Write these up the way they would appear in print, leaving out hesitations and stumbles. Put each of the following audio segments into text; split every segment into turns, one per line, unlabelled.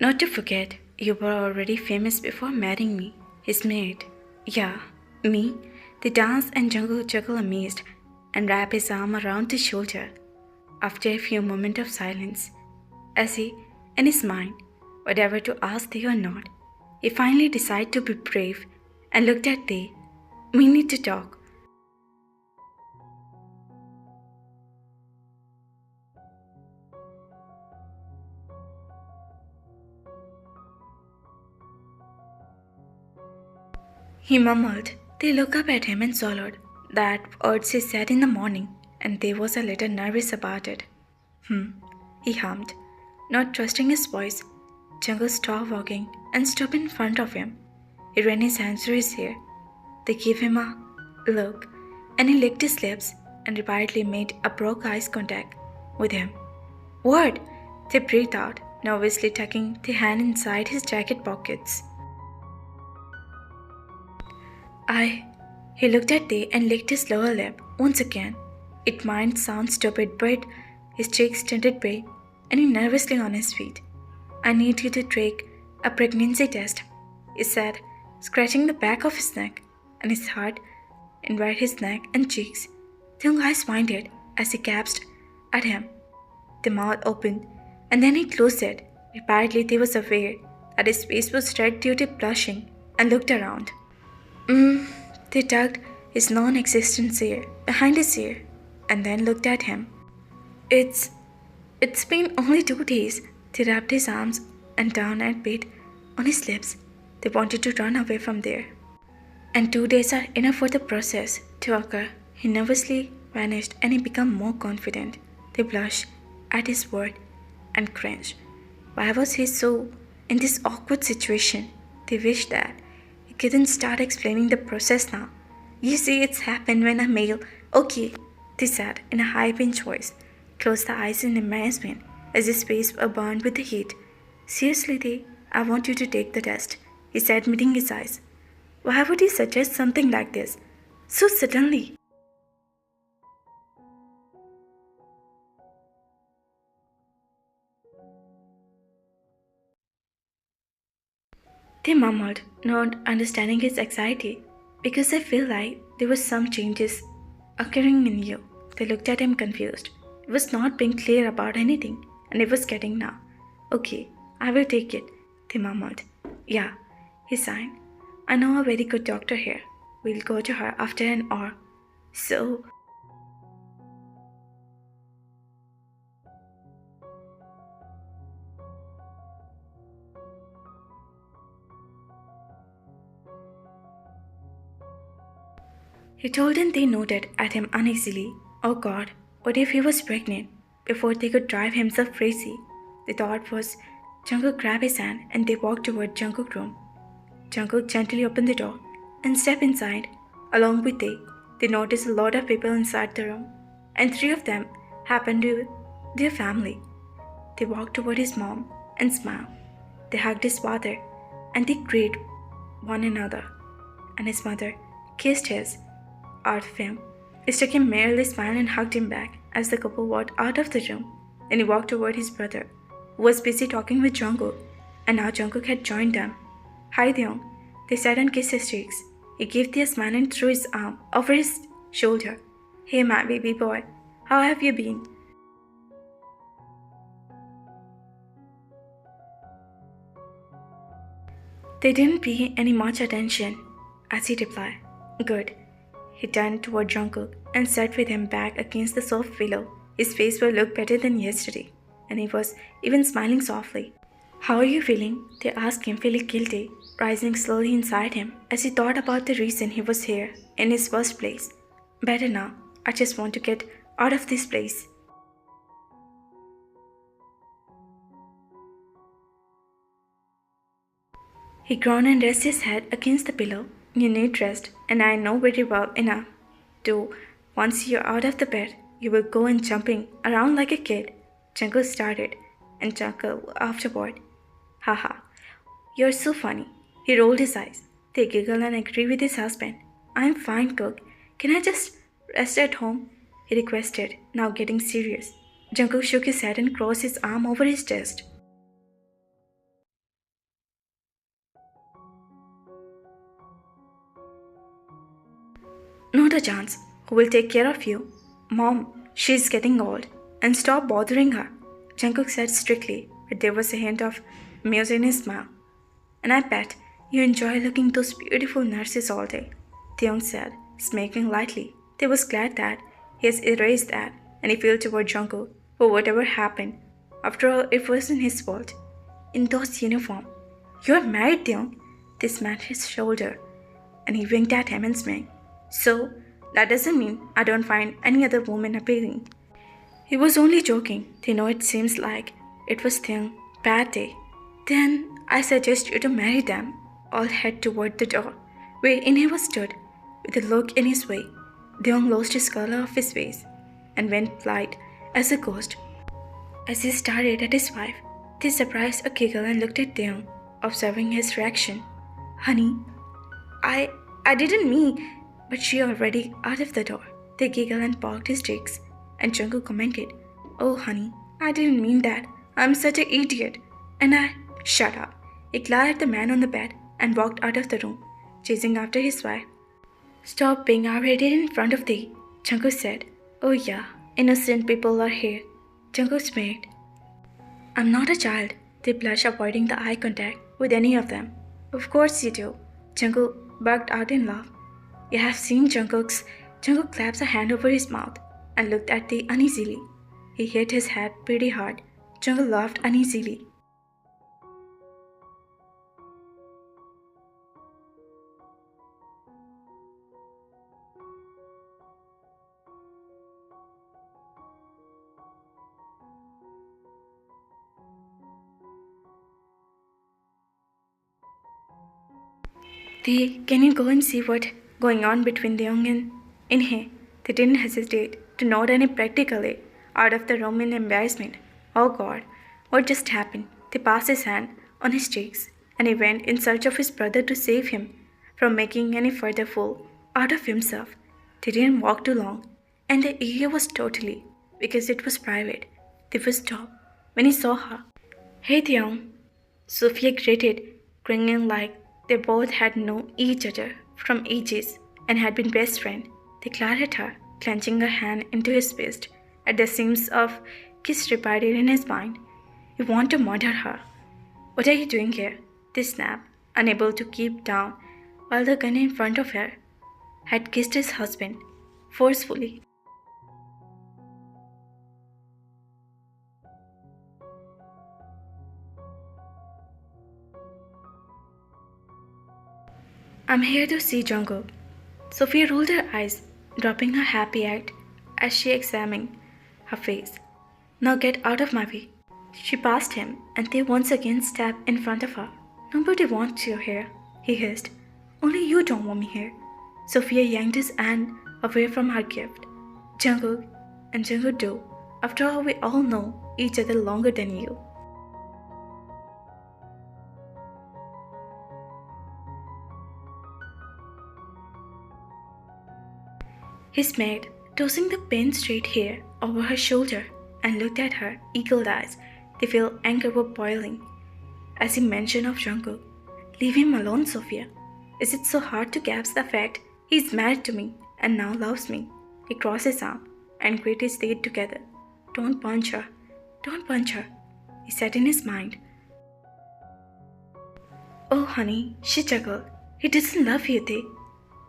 Not to forget, you were already famous before marrying me, his maid. Yeah, me? They dance and juggle amazed and wrap his arm around his shoulder. After a few moments of silence, as he, in his mind, whatever to ask they or not, he finally decided to be brave and looked at they. We need to talk. He mumbled. They looked up at him and swallowed. That words he said in the morning, and they was a little nervous about it. He hummed, not trusting his voice. Jungle stopped walking and stood in front of him. He ran his hands through his hair. They gave him a look, and he licked his lips and repeatedly made a broke eyes contact with him. What? They breathed out, nervously tucking the hand inside his jacket pockets. He looked at they and licked his lower lip once again. It might sound stupid, but his cheeks tinted pale, and he nervously on his feet. I need you to take a pregnancy test, he said, scratching the back of his neck and his heart invaded his neck and cheeks. The young eyes winded as he gasped at him. The mouth opened, and then he closed it. Repeatedly, he was aware that his face was red due to blushing and looked around. They tugged his non-existent ear behind his ear and then looked at him. It's been only 2 days. They wrapped his arms and down and bit on his lips. They wanted to run away from there. And 2 days are enough for the process to occur. He nervously vanished and he became more confident. They blushed at his word and cringed. Why was he so in this awkward situation? They wished that he couldn't start explaining the process now. You see, it's happened when a male... Okay, they said in a high-pitched voice. Closed the eyes in amazement as his face burned with the heat. Seriously, I want you to take the test, he said, meeting his eyes. Why would he suggest something like this? So suddenly. They murmured, not understanding his anxiety, because I feel like there were some changes occurring in you. They looked at him confused. It was not being clear about anything, and it was getting now. Okay, I will take it, they murmured. Yeah, he sighed. I know a very good doctor here. We'll go to her after an hour. So... He told them. They nodded at him uneasily. Oh God, what if he was pregnant? Before they could drive himself crazy, the thought was Jungguk grabbed his hand and they walked toward Jungguk's room. Jungguk gently opened the door and stepped inside. Along with they noticed a lot of people inside the room, and 3 of them happened to be their family. They walked toward his mom and smiled. They hugged his father and they greeted one another, and his mother kissed his out of him. He struck him merely smiled and hugged him back as the couple walked out of the room. Then he walked toward his brother, who was busy talking with Jungguk, and now Jungguk had joined them. Hi Deong, they said and kissed his cheeks. He gave the smile and threw his arm over his shoulder. Hey my baby boy, how have you been? They didn't pay any much attention as he replied, Good. He turned toward Jungguk and sat with him back against the soft pillow. His face would look better than yesterday, and he was even smiling softly. How are you feeling? They asked him, feeling guilty, rising slowly inside him as he thought about the reason he was here in his first place. Better now. I just want to get out of this place. He groaned and rested his head against the pillow. You need rest, and I know very well enough to, once you're out of the bed, you will go and jumping around like a kid. Jungle started, and Jungle afterward. Haha, you're so funny. He rolled his eyes. They giggled and agreed with his husband. I'm fine, cook. Can I just rest at home? He requested, now getting serious. Jungle shook his head and crossed his arm over his chest. Not a chance. Who will take care of you? Mom, she's getting old. And stop bothering her. Jungkook said strictly, but there was a hint of amusement in his smile. And I bet you enjoy looking at those beautiful nurses all day, Theung said, smirking lightly. They was glad that he has erased that, and he felt toward Jungkook for whatever happened. After all, it wasn't his fault. In those uniform, you're married, Theung. They smacked his shoulder, and he winked at him and smirked. So, that doesn't mean I don't find any other woman appealing. He was only joking. They know it seems like it was Theung's bad day. Then I suggest you to marry them. All head toward the door, where Inhewa stood, with a look in his way. Theung lost his color off his face, and went white as a ghost. As he stared at his wife, they surprised a giggle and looked at Theung, observing his reaction. Honey, I didn't mean, but she already out of the door. They giggled and poked his cheeks, and Jungkook commented, Oh honey, I didn't mean that. I'm such an idiot. And I, shut up. He glared at the man on the bed and walked out of the room, chasing after his wife. Stop being irritated in front of thee, Jungkook said. Oh yeah, innocent people are here. Jungkook smirked. I'm not a child. They blushed, avoiding the eye contact with any of them. Of course you do. Jungkook barked out in love. You have seen Jungkook claps a hand over his mouth and looked at thee uneasily. He hit his head pretty hard. Jungkook laughed uneasily. Can you go and see what going on between Leong and Inhe? They didn't hesitate to nod any practically out of the room in embarrassment. Oh God, what just happened? They passed his hand on his cheeks, and he went in search of his brother to save him from making any further fool out of himself. They didn't walk too long, and the area was totally, because it was private. They would stop when he saw her. Hey Theong, Sofia greeted, grinning like they both had known each other from ages and had been best friends. They glared at her, clenching her hand into his fist at the seams of kiss repeated in his mind. You want to murder her. What are you doing here? They snapped, unable to keep down, while the gun in front of her had kissed his husband forcefully. I'm here to see Jungguk. Sophia rolled her eyes, dropping her happy act as she examined her face. Now get out of my way. She passed him, and they once again stepped in front of her. Nobody wants you here, he hissed. Only you don't want me here. Sophia yanked his hand away from her gift. Jungguk and Jungguk do. After all, we all know each other longer than you. He smiled, tossing the pin straight hair over her shoulder, and looked at her eagle eyes. They felt anger were boiling. As he mentioned of Jungguk, leave him alone, Sophia. Is it so hard to grasp the fact he's married to me and now loves me? He crossed his arm and grit his teeth together. Don't punch her. Don't punch her, he said in his mind. Oh, honey, she chuckled. He doesn't love you, They.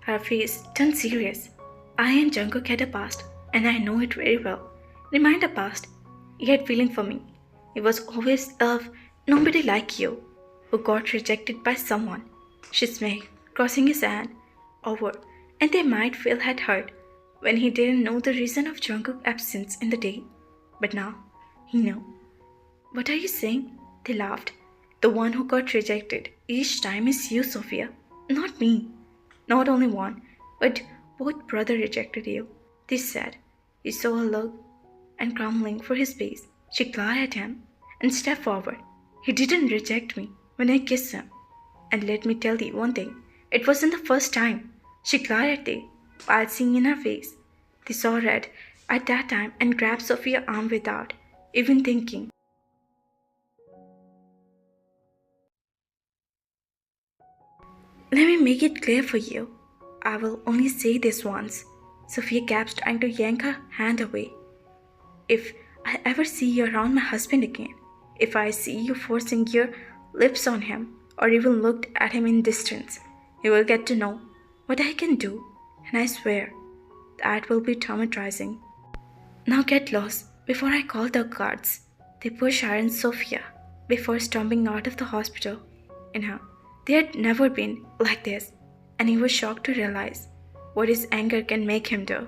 Her face turned serious. I and Jungkook had a past, and I know it very well. Remind a past. He had feeling for me. He was always love nobody like you, who got rejected by someone. She smiled, crossing his hand over, and they might feel had hurt when he didn't know the reason of Jungkook's absence in the day. But now he knew. What are you saying? They laughed. The one who got rejected each time is you, Sophia, not me. Not only one, but both brother rejected you. This said, he saw her look and crumbling for his face. She glared at him and stepped forward. He didn't reject me when I kissed him. And let me tell thee one thing, it wasn't the first time. She glared at thee while seeing in her face. They saw red at that time and grabbed Sophia's arm without even thinking. Let me make it clear for you. I will only say this once. Sophia gasped, trying to yank her hand away. If I ever see you around my husband again, if I see you forcing your lips on him, or even looked at him in distance, you will get to know what I can do, and I swear that will be traumatizing. Now get lost before I call the guards. They pushed her and Sophia before storming out of the hospital. They had never been like this, and he was shocked to realize what his anger can make him do.